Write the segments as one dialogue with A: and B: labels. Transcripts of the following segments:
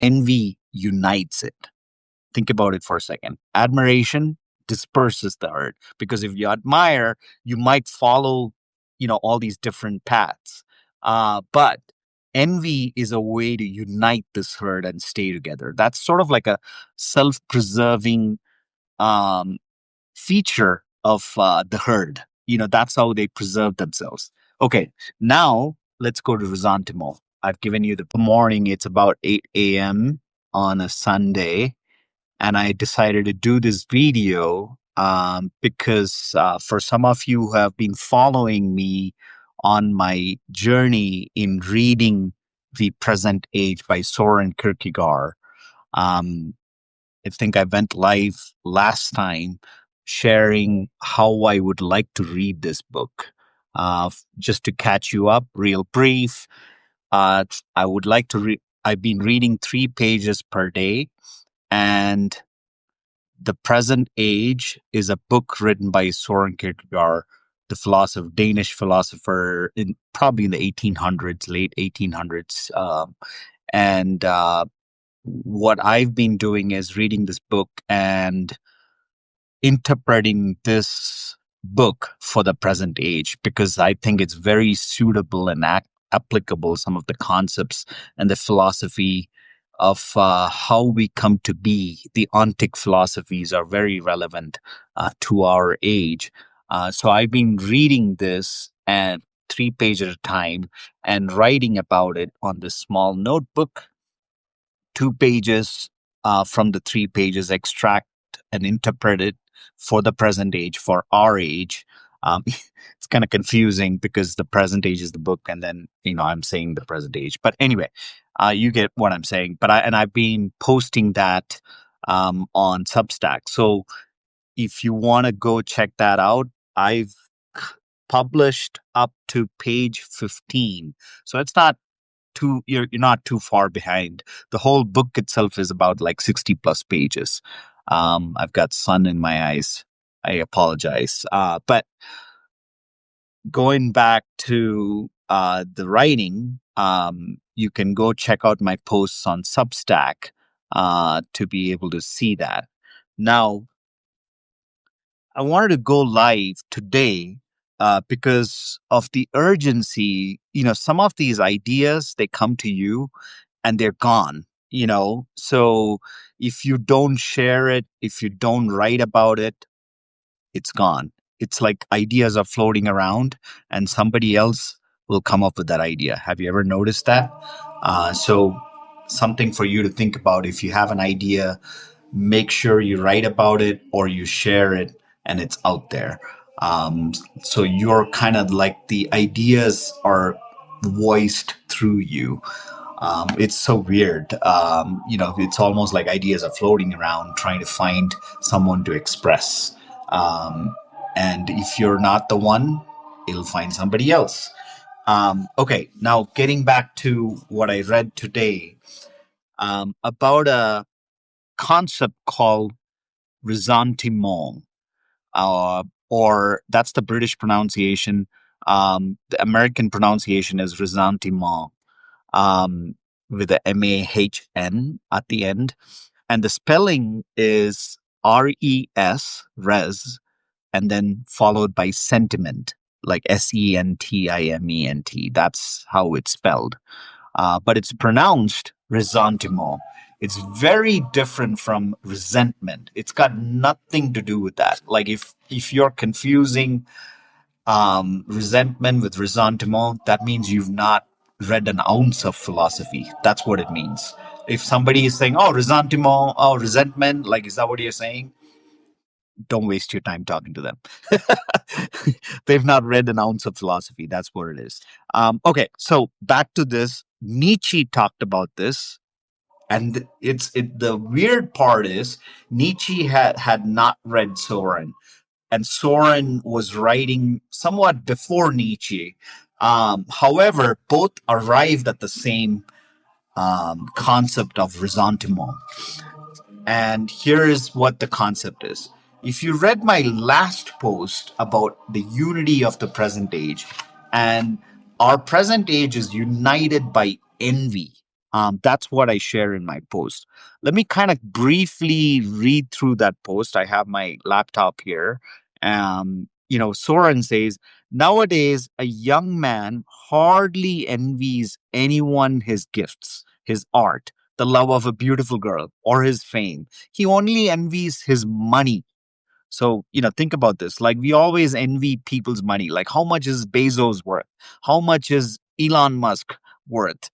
A: Envy unites it. Think about it for a second. Admiration disperses the herd, because if you admire, you might follow, all these different paths. But envy is a way to unite this herd and stay together. That's sort of like a self-preserving um, feature of the herd. That's how they preserve themselves. Okay, now let's go to Ressentiment. I've given you the morning. It's about 8 a.m. on a Sunday, and I decided to do this video because for some of you who have been following me on my journey in reading The Present Age by Soren Kierkegaard, um, I think I went live last time sharing how I would like to read this book. Just to catch you up, real brief, I would like to read. I've been reading 3 pages per day, and The Present Age is a book written by Soren Kierkegaard, the philosopher, Danish philosopher, probably in the 1800s, late 1800s. And what I've been doing is reading this book and interpreting this book for the present age, because I think it's very suitable and applicable, some of the concepts and the philosophy of how we come to be. The ontic philosophies are very relevant to our age. So I've been reading this and 3 pages at a time and writing about it on this small notebook. 2 pages from the 3 pages, extract and interpret it for the present age, for our age. It's kind of confusing because the present age is the book, and then I'm saying the present age. But anyway, you get what I'm saying. But I've been posting that on Substack. So if you want to go check that out, I've published up to page 15. So it's not too, you're not too far behind. The whole book itself is about like 60 plus pages. I've got sun in my eyes. I apologize. But going back to the writing, you can go check out my posts on Substack to be able to see that. Now, I wanted to go live today because of the urgency. Some of these ideas, they come to you and they're gone. So if you don't share it, if you don't write about it, it's gone. It's like ideas are floating around and somebody else will come up with that idea. Have you ever noticed that? So something for you to think about. If you have an idea, make sure you write about it or you share it and it's out there. So you're kind of like the ideas are voiced through you. It's so weird. It's almost like ideas are floating around trying to find someone to express. And if you're not the one, it'll find somebody else. Okay, now getting back to what I read today about a concept called ressentiment, or that's the British pronunciation. The American pronunciation is ressentiment, with a MAHN at the end. And the spelling is RES, res, and then followed by sentiment, like SENTIMENT. That's how it's spelled. But it's pronounced ressentiment. It's very different from resentment. It's got nothing to do with that. Like if you're confusing resentment with ressentiment, that means you've not read an ounce of philosophy. That's what it means. If somebody is saying, oh, ressentiment, oh, resentment, like, is that what you're saying? Don't waste your time talking to them. They've not read an ounce of philosophy. That's what it is. Okay, so back to this. Nietzsche talked about this. And the weird part is Nietzsche had not read Soren, and Soren was writing somewhat before Nietzsche. However, both arrived at the same concept of ressentiment. And here is what the concept is. If you read my last post about the unity of the present age, and our present age is united by envy. That's what I share in my post. Let me kind of briefly read through that post. I have my laptop here. Soren says, nowadays, a young man hardly envies anyone his gifts, his art, the love of a beautiful girl, or his fame. He only envies his money. So, think about this. Like, we always envy people's money. Like, how much is Bezos worth? How much is Elon Musk worth?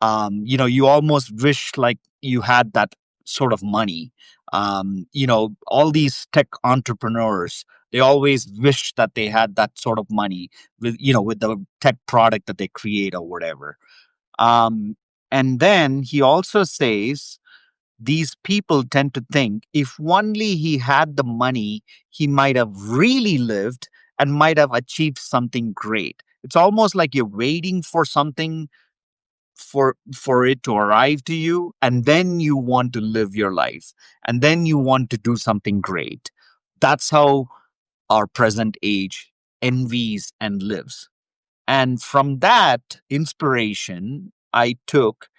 A: You almost wish like you had that sort of money. All these tech entrepreneurs, they always wish that they had that sort of money with the tech product that they create or whatever. And then he also says, these people tend to think if only he had the money, he might have really lived and might have achieved something great. It's almost like you're waiting for something for it to arrive to you, and then you want to live your life, and then you want to do something great. That's how our present age envies and lives. And from that inspiration, I took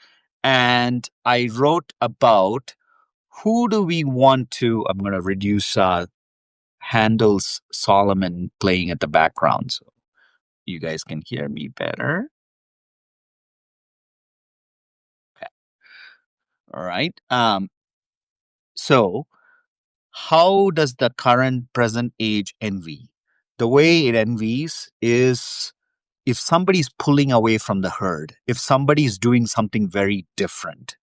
A: and I wrote about who do we want to. I'm going to reduce Handel's Solomon playing at the background so you guys can hear me better. Okay. All right. So, how does the current present age envy? The way it envies is if somebody's pulling away from the herd, if somebody's doing something very different,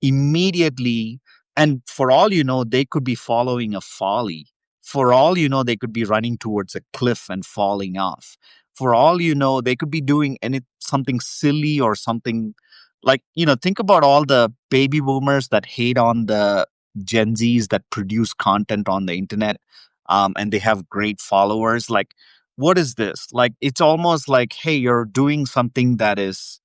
A: immediately, and for all you know, they could be following a folly. For all you know, they could be running towards a cliff and falling off. For all you know, they could be doing something silly or something like, think about all the baby boomers that hate on the Gen Zs that produce content on the internet, and they have great followers. Like, what is this? Like, it's almost like, hey, you're doing something that is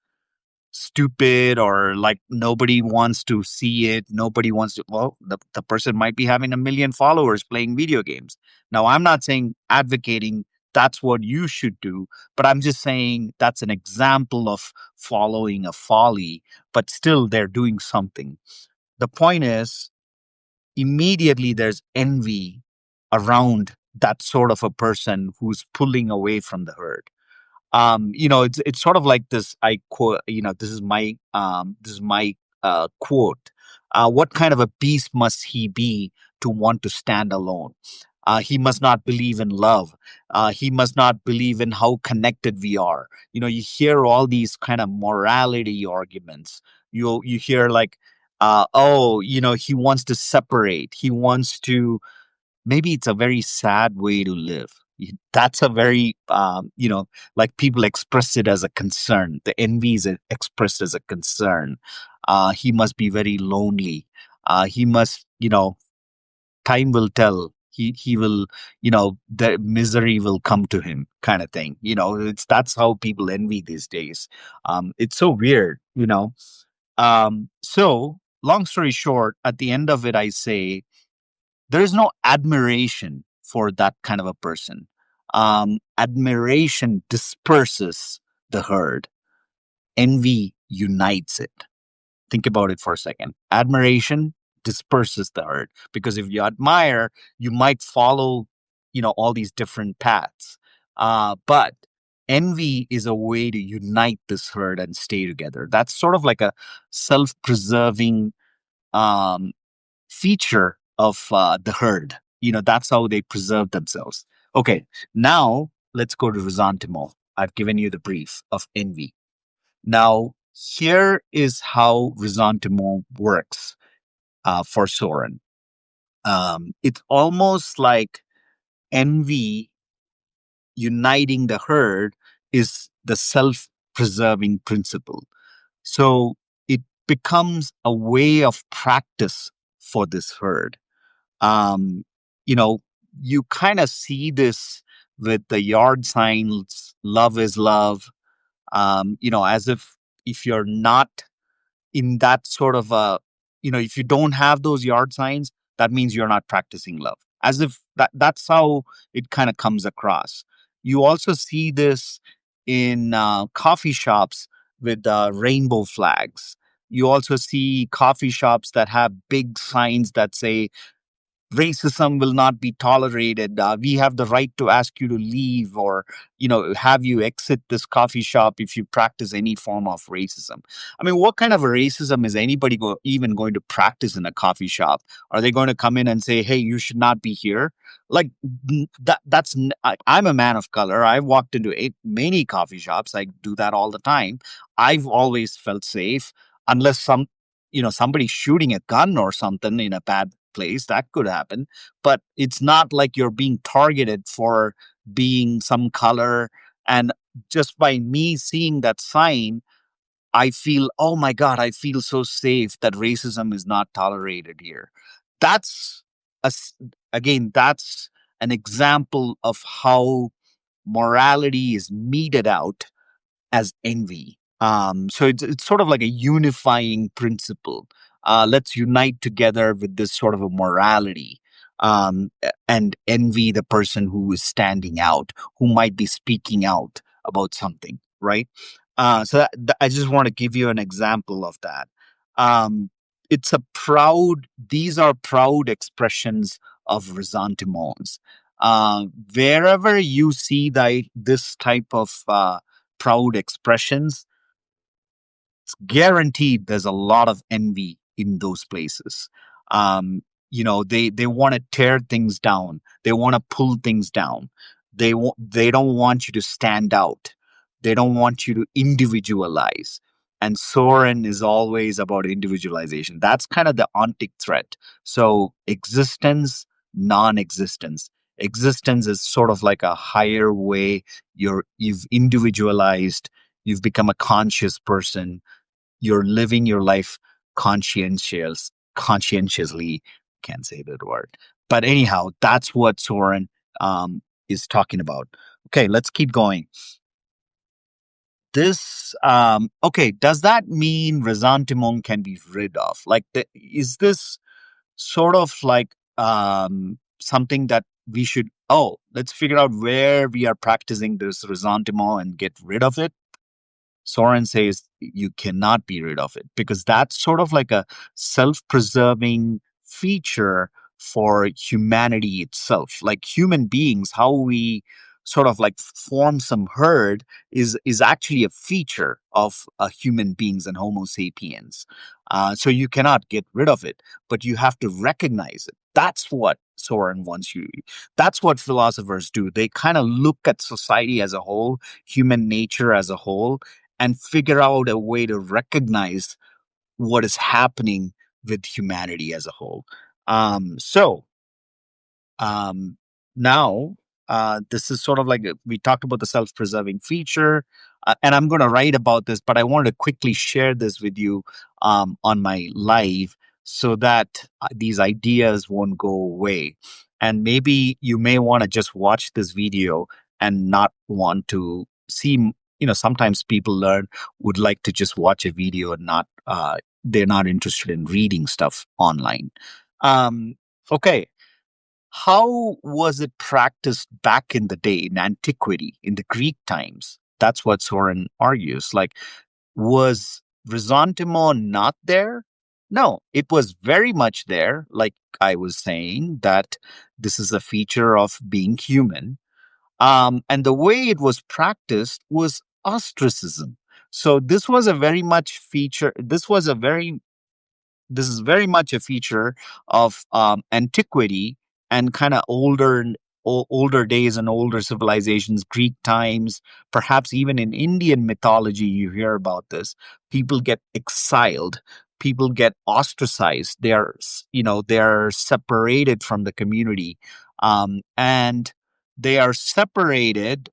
A: stupid, or like nobody wants to see it. Nobody wants to, well, the person might be having a million followers playing video games. Now, I'm not saying advocating that's what you should do, but I'm just saying that's an example of following a folly, but still they're doing something. The point is, immediately there's envy around that sort of a person who's pulling away from the herd. It's sort of like this. I quote, this is my quote. What kind of a beast must he be to want to stand alone? He must not believe in love. He must not believe in how connected we are. You hear all these kind of morality arguments. You hear like, he wants to separate. He wants to. Maybe it's a very sad way to live. That's a very, like people express it as a concern. The envy is expressed as a concern. He must be very lonely. He must, time will tell. He will, the misery will come to him, kind of thing. That's how people envy these days. It's so weird. So long story short, at the end of it, I say, there is no admiration for that kind of a person. Admiration disperses the herd. Envy unites it. Think about it for a second. Admiration disperses the herd because if you admire, you might follow, all these different paths. But envy is a way to unite this herd and stay together. That's sort of like a self-preserving um, feature of the herd. That's how they preserve themselves. Okay, now let's go to Ressentiment. I've given you the brief of envy. Now, here is how Ressentiment works for Soren. It's almost like envy uniting the herd is the self preserving principle. So it becomes a way of practice for this herd. um, you know, you kind of see this with the yard signs, love is love, as if you're not in that sort of if you don't have those yard signs, that means you're not practicing love. As if that's how it kind of comes across. You also see this in coffee shops with rainbow flags. You also see coffee shops that have big signs that say racism will not be tolerated. We have the right to ask you to leave, or have you exit this coffee shop if you practice any form of racism. I mean, what kind of a racism is anybody even going to practice in a coffee shop? Are they going to come in and say, hey, you should not be here? Like I'm a man of color. I've walked into many coffee shops. I do that all the time. I've always felt safe, unless somebody's shooting a gun or something in a bad place. That could happen. But it's not like you're being targeted for being some color. And just by me seeing that sign, I feel, oh my God, I feel so safe that racism is not tolerated here. That's a s again, that's an example of how morality is meted out as envy. So it's sort of like a unifying principle. Let's unite together with this sort of a morality, and envy the person who is standing out, who might be speaking out about something, right? I just want to give you an example of that. Um, these are proud expressions of ressentiments. Wherever you see this type of proud expressions, it's guaranteed there's a lot of envy in those places. They want to tear things down. They want to pull things down. They don't want you to stand out. They don't want you to individualize. And Soren is always about individualization. That's kind of the ontic threat. So existence, non-existence. Existence is sort of like a higher way. You've individualized. You've become a conscious person. You're living your life conscientiously. Can't say that word. But anyhow, that's what Soren is talking about. Okay, let's keep going. Okay, does that mean ressentiment can be rid of? Like, is this sort of like something that we should, let's figure out where we are practicing this ressentiment and get rid of it? Soren says you cannot be rid of it because that's sort of like a self-preserving feature for humanity itself. Like human beings, how we sort of like form some herd is actually a feature of human beings and Homo sapiens. So you cannot get rid of it, but you have to recognize it. That's what Soren wants you. That's what philosophers do. They kind of look at society as a whole, human nature as a whole, and figure out a way to recognize what is happening with humanity as a whole. So um, now, this is sort of like we talked about the self-preserving feature, and I'm going to write about this, but I wanted to quickly share this with you on my live so that these ideas won't go away. And maybe you may want to just watch this video and not want to see. Sometimes people would like to just watch a video and not. They're not interested in reading stuff online. Um, okay. How was it practiced back in the day in antiquity, in the Greek times? That's what Soren argues. Like, was ressentiment not there? No, it was very much there. Like I was saying, that this is a feature of being human. And the way it was practiced was ostracism. So this is very much a feature of antiquity and kind of older days and older civilizations, Greek times, perhaps even in Indian mythology, you hear about this. People get exiled. People get ostracized. They are separated from the community, and they are separated.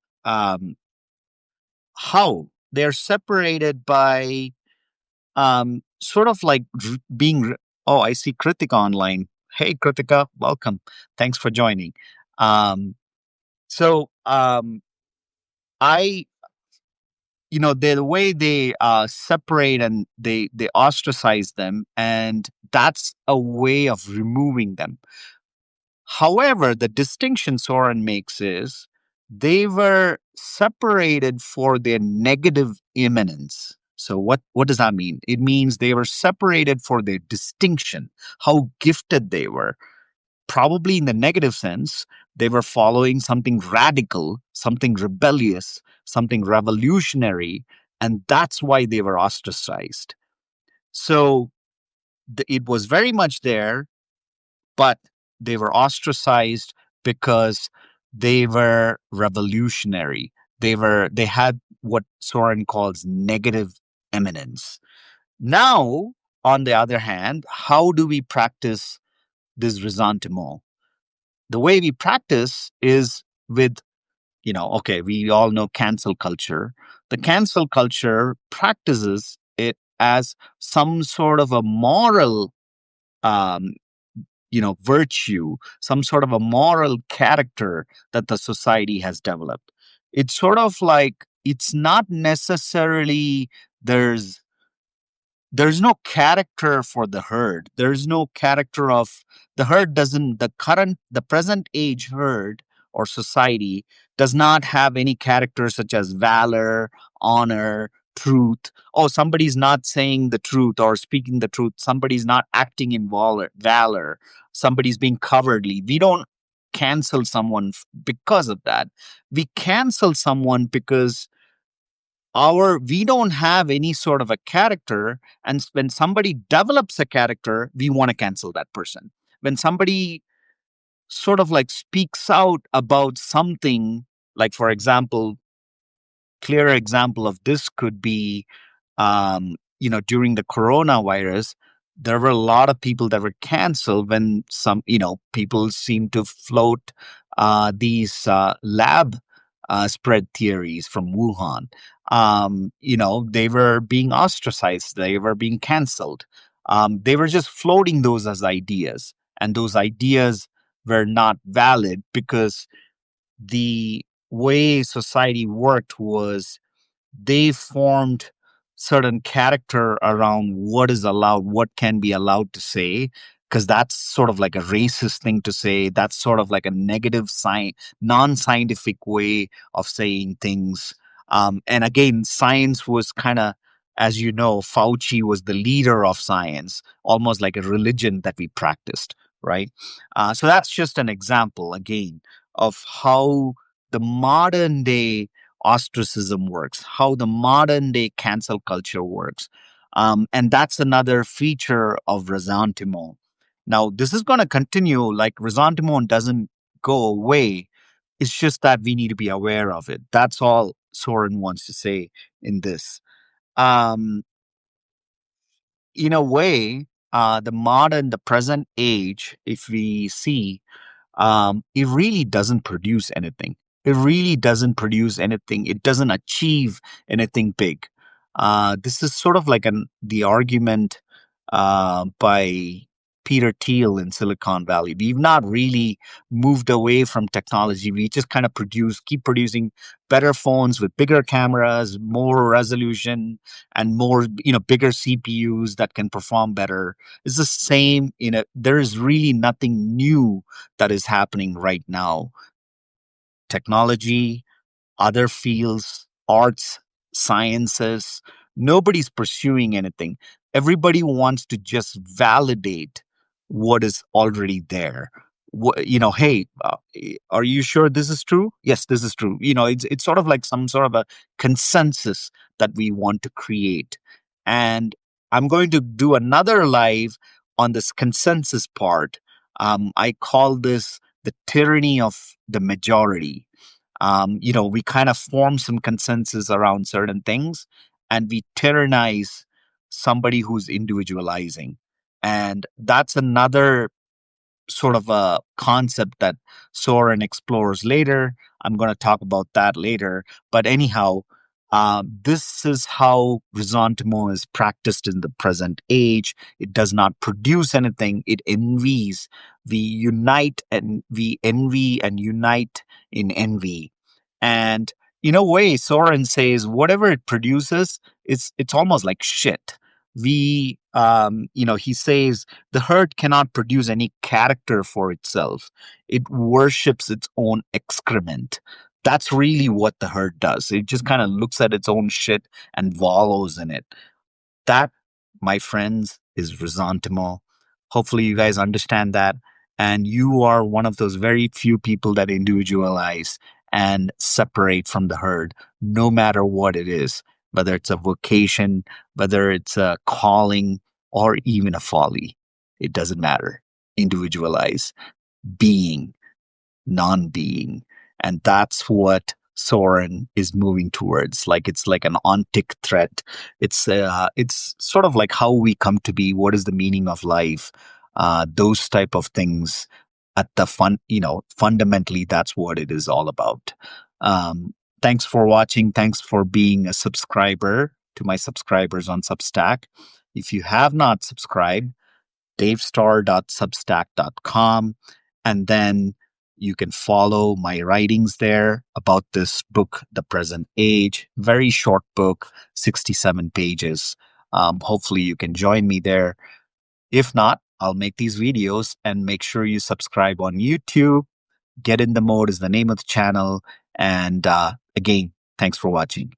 A: How they are separated by sort of like oh, I see Kritika online. Hey, Kritika, welcome. Thanks for joining. So I, the way they separate and they ostracize them, and that's a way of removing them. However, the distinction Soren makes is they were separated for their negative immanence. So what does that mean? It means they were separated for their distinction, how gifted they were. Probably in the negative sense, they were following something radical, something rebellious, something revolutionary, and that's why they were ostracized. So it was very much there, but they were ostracized because they were revolutionary. They had what Soren calls negative eminence. Now, on the other hand, how do we practice this ressentiment? The way we practice is with, okay, we all know cancel culture. The cancel culture practices it as some sort of a moral, um, virtue, some sort of a moral character that the society has developed. It's sort of like it's not necessarily there's there's no character for the herd. There's no character of the herd doesn't the present age herd or society does not have any character such as valor, honor, truth. Oh, somebody's not saying the truth or speaking the truth. Somebody's not acting in valor. Somebody's being cowardly. We don't cancel someone because of that. We cancel someone because we don't have any sort of a character, and when somebody develops a character, we want to cancel that person. When somebody sort of like speaks out about something, like for example, clear example of this could be, during the coronavirus, there were a lot of people that were canceled when some, people seem to float these lab spread theories from Wuhan. They were being ostracized. They were being canceled. They were just floating those as ideas, and those ideas were not valid because the way society worked was they formed certain character around what is allowed, what can be allowed to say, because that's sort of like a racist thing to say. That's sort of like a negative non-scientific way of saying things. And again, science was kind of, as you know, Fauci was the leader of science, almost like a religion that we practiced, right? So that's just an example, again, of how the modern day ostracism works, how the modern day cancel culture works. And that's another feature of ressentiment. Now, this is going to continue, like ressentiment doesn't go away. It's just that we need to be aware of it. That's all Soren wants to say in this. Um, in a way, the present age, if we see, it really doesn't produce anything. It really doesn't produce anything. It doesn't achieve anything big. This is sort of like the argument by Peter Thiel in Silicon Valley. We've not really moved away from technology. We just kind of keep producing better phones with bigger cameras, more resolution, and more, bigger CPUs that can perform better. It's the same, there is really nothing new that is happening right now. Technology, other fields, arts, sciences, nobody's pursuing anything. Everybody wants to just validate what is already there. Hey, are you sure this is true? Yes, this is true. It's sort of like some sort of a consensus that we want to create. And I'm going to do another live on this consensus part. I call this the tyranny of the majority. We kind of form some consensus around certain things, and we tyrannize somebody who's individualizing. And that's another sort of a concept that Soren explores later. I'm going to talk about that later. But anyhow, this is how ressentiment is practiced in the present age. It does not produce anything. It envies. We envy and unite in envy. And in a way, Soren says whatever it produces, it's almost like shit. He says the herd cannot produce any character for itself. It worships its own excrement. That's really what the herd does. It just kind of looks at its own shit and wallows in it. That, my friends, is ressentiment. Hopefully, you guys understand that. And you are one of those very few people that individualize and separate from the herd, no matter what it is, whether it's a vocation, whether it's a calling, or even a folly. It doesn't matter. Individualize, being, non-being. And that's what Soren is moving towards. Like it's like an on-tick threat. It's sort of like how we come to be. What is the meaning of life? Those type of things. At the fundamentally, that's what it is all about. Thanks for watching. Thanks for being a subscriber to my subscribers on Substack. If you have not subscribed, davestar.substack.com, and then you can follow my writings there about this book, The Present Age. Very short book, 67 pages. Hopefully you can join me there. If not, I'll make these videos, and make sure you subscribe on YouTube. Get in the Mode is the name of the channel. And again, thanks for watching.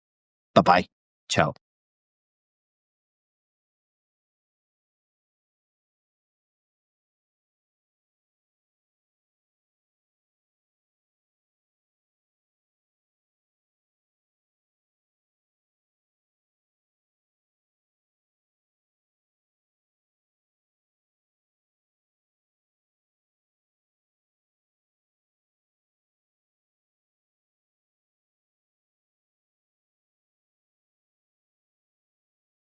A: Bye-bye. Ciao.